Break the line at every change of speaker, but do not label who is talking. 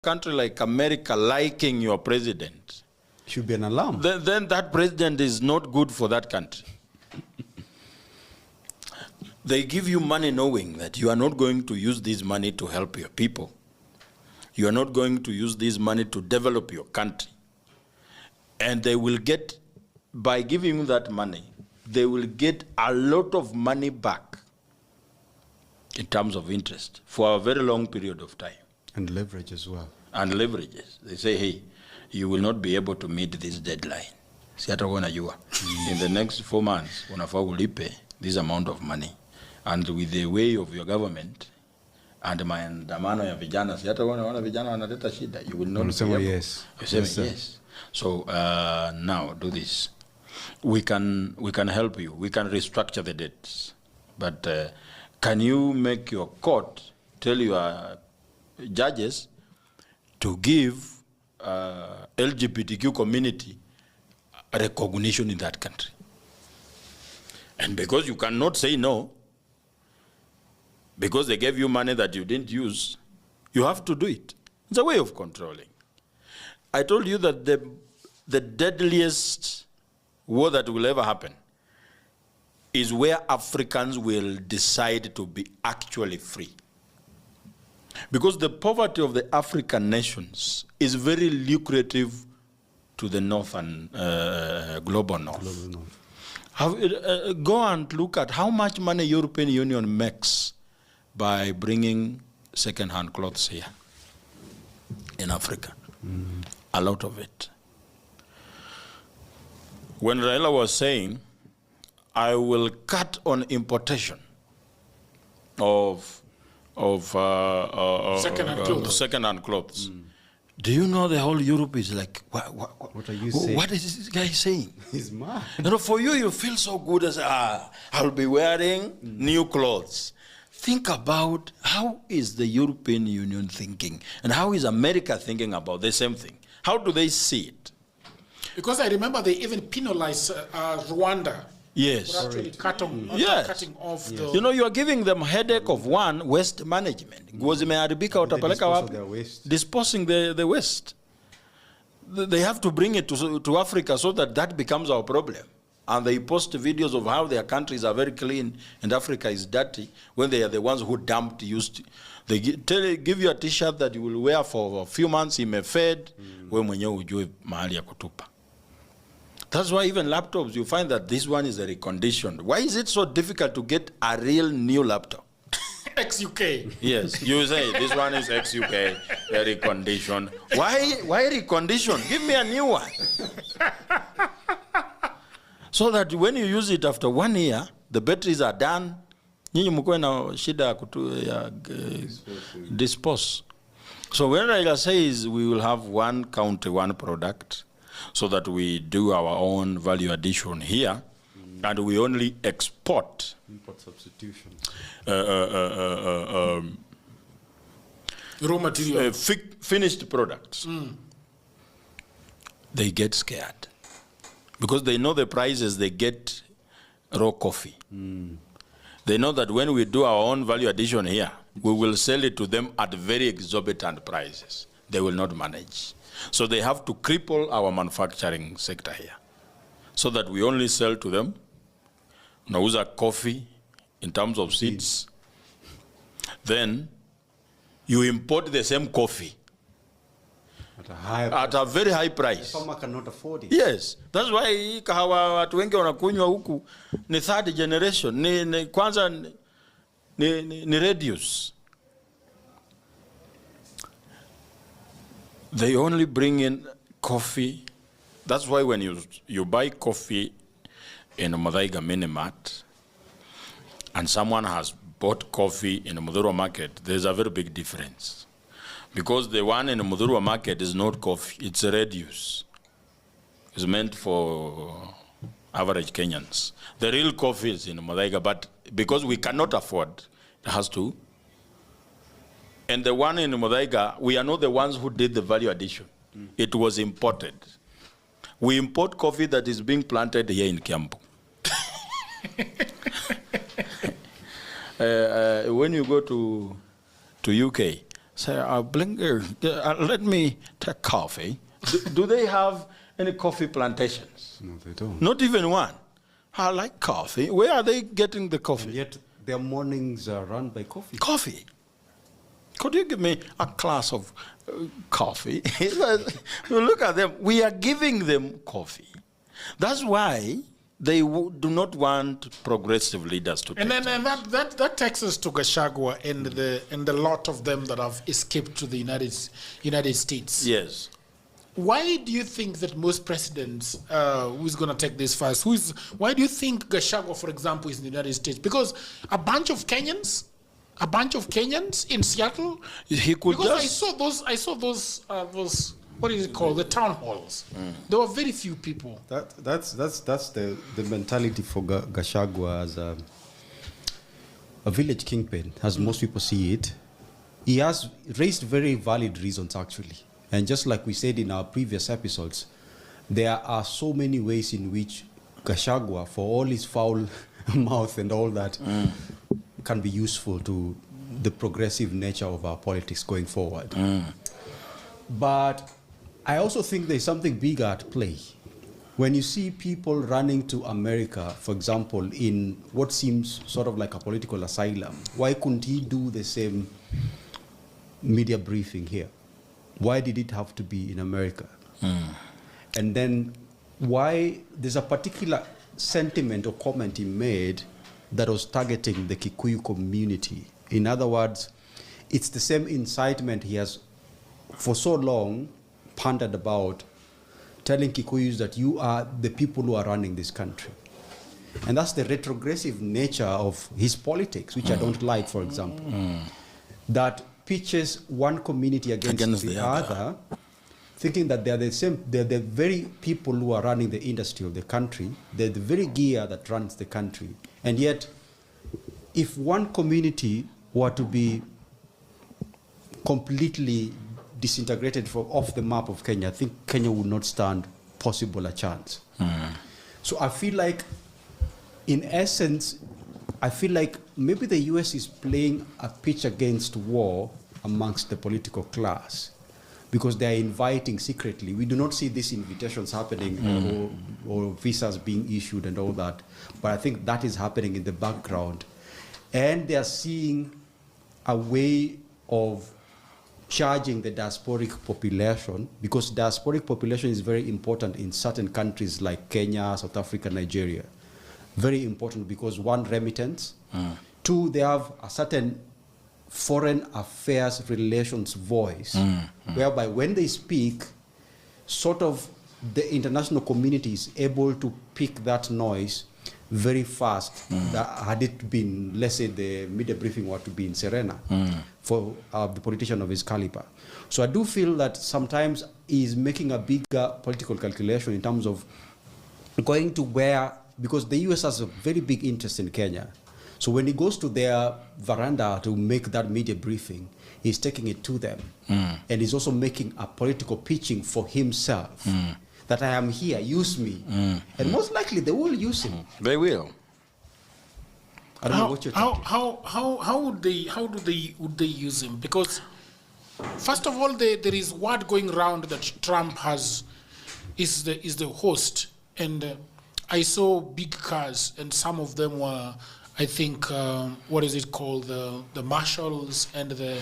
country like America liking your president,
should be an alarm.
Then that president is not good for that country. They give you money knowing that you are not going to use this money to help your people. You are not going to use this money to develop your country. And they will get, by giving you that money, they will get a lot of money back in terms of interest for a very long period of time.
And leverage as well.
And leverages. They say, hey, you will not be able to meet this deadline. In the next 4 months, unafaa this amount of money. And with the way of your government, and maandamano ya vijana, vijana wanaleta shida, you will not be able.
Yes.
Yes. So now do this. We can help you. We can restructure the debts. But can you make your court tell your judges to give LGBTQ community recognition in that country? And because you cannot say no, because they gave you money that you didn't use, you have to do it. It's a way of controlling. I told you that the deadliest war that will ever happen is where Africans will decide to be actually free. Because the poverty of the African nations is very lucrative to the North and global North. Go and look at how much money European Union makes by bringing second-hand clothes here in Africa. A lot of it. When Raila was saying, I will cut on importation of second-hand clothes. Do you know the whole Europe is like,
what are you saying?
What is this guy saying?
He's mad.
For you feel so good as, I'll be wearing new clothes. Think about how is the European Union thinking and how is America thinking about the same thing? How do they see it?
Because I remember they even penalized Rwanda.
Yes.
For actually cutting off the...
You know, you are giving them headache of one, waste management. Disposing the waste. They have to bring it to Africa so that becomes our problem. And they post videos of how their countries are very clean and Africa is dirty when they are the ones who dumped used. They give you a t-shirt that you will wear for a few months, it may fade. That's why even laptops, you find that this one is a reconditioned. Why is it so difficult to get a real new laptop?
ex-UK.
Yes, you say this one is ex-UK, reconditioned. Why reconditioned? Give me a new one. So that when you use it after 1 year, the batteries are done. Nyinyi mkuwe na shida ya dispose. So when Raila says we will have one country, one product, so that we do our own value addition here, and we only export.
Import substitution.
Raw material.
Finished products. They get scared. Because they know the prices they get raw coffee. They know that when we do our own value addition here, we will sell it to them at very exorbitant prices. They will not manage. So they have to cripple our manufacturing sector here. So that we only sell to them nauza coffee in terms of seeds. Then you import the same coffee at a very high price.
The farmer cannot afford it.
Yes, that's why kahawa watu wengi wanakunywa huku ni third generation, kwanza ni reduce. They only bring in coffee. That's why when you buy coffee in a Muthaiga mini mart and someone has bought coffee in a Muthurwa market, there's a very big difference. Because the one in the Muthurwa market is not coffee, it's a reduce. It's meant for average Kenyans. The real coffee is in Muthaiga, but because we cannot afford, it has to. And the one in Muthaiga, we are not the ones who did the value addition. It was imported. We import coffee that is being planted here in Kiambu. When you go to UK, say, let me take coffee. Do they have any coffee plantations?
No, they don't.
Not even one. I like coffee. Where are they getting the coffee?
And yet their mornings are run by coffee.
Coffee. Could you give me a glass of coffee? Look at them. We are giving them coffee. That's why they do not want progressive leaders to take
And that takes us to Gachagua and the lot of them that have escaped to the United States.
Yes.
Why do you think that most presidents, who's going to take this first? Why do you think Gachagua, for example, is in the United States? Because a bunch of Kenyans in Seattle.
He could
because
just.
I saw those. What is it called? The town halls. There were very few people.
That's the mentality for Gachagua as a village kingpin, as most people see it. He has raised very valid reasons, actually. And just like we said in our previous episodes, there are so many ways in which Gachagua, for all his foul mouth and all that, can be useful to the progressive nature of our politics going forward. But I also think there's something bigger at play. When you see people running to America, for example, in what seems sort of like a political asylum, why couldn't he do the same media briefing here? Why did it have to be in America? And then why there's a particular sentiment or comment he made that was targeting the Kikuyu community. In other words, it's the same incitement he has for so long pondered about, telling Kikuyus that you are the people who are running this country. And that's the retrogressive nature of his politics, which I don't like, for example. That pitches one community against the other, thinking that they're the same, they're the very people who are running the industry of the country, they're the very gear that runs the country. And yet, if one community were to be completely disintegrated off the map of Kenya, I think Kenya would not stand possible a chance. So I feel like, in essence, I feel like maybe the US is playing a pitch against war amongst the political class, because they are inviting secretly. We do not see these invitations happening or visas being issued and all that, but I think that is happening in the background. And they are seeing a way of charging the diasporic population, because diasporic population is very important in certain countries like Kenya, South Africa, Nigeria. Very important because, one, remittance. Two, they have a certain foreign affairs relations voice, whereby when they speak, sort of the international community is able to pick that noise very fast. That had it been, let's say, the media briefing were to be in Serena for the politician of his caliber. So I do feel that sometimes he's making a bigger political calculation in terms of going to where, because the US has a very big interest in Kenya. So when he goes to their veranda to make that media briefing, he's taking it to them. And he's also making a political pitching for himself. That I am here, use me. And most likely they will use him.
They will.
I don't know what you're thinking.
How would they use him? Because first of all, there is word going around that Trump is the host, and I saw big cars, and some of them were, I think, what is it called, the marshals and the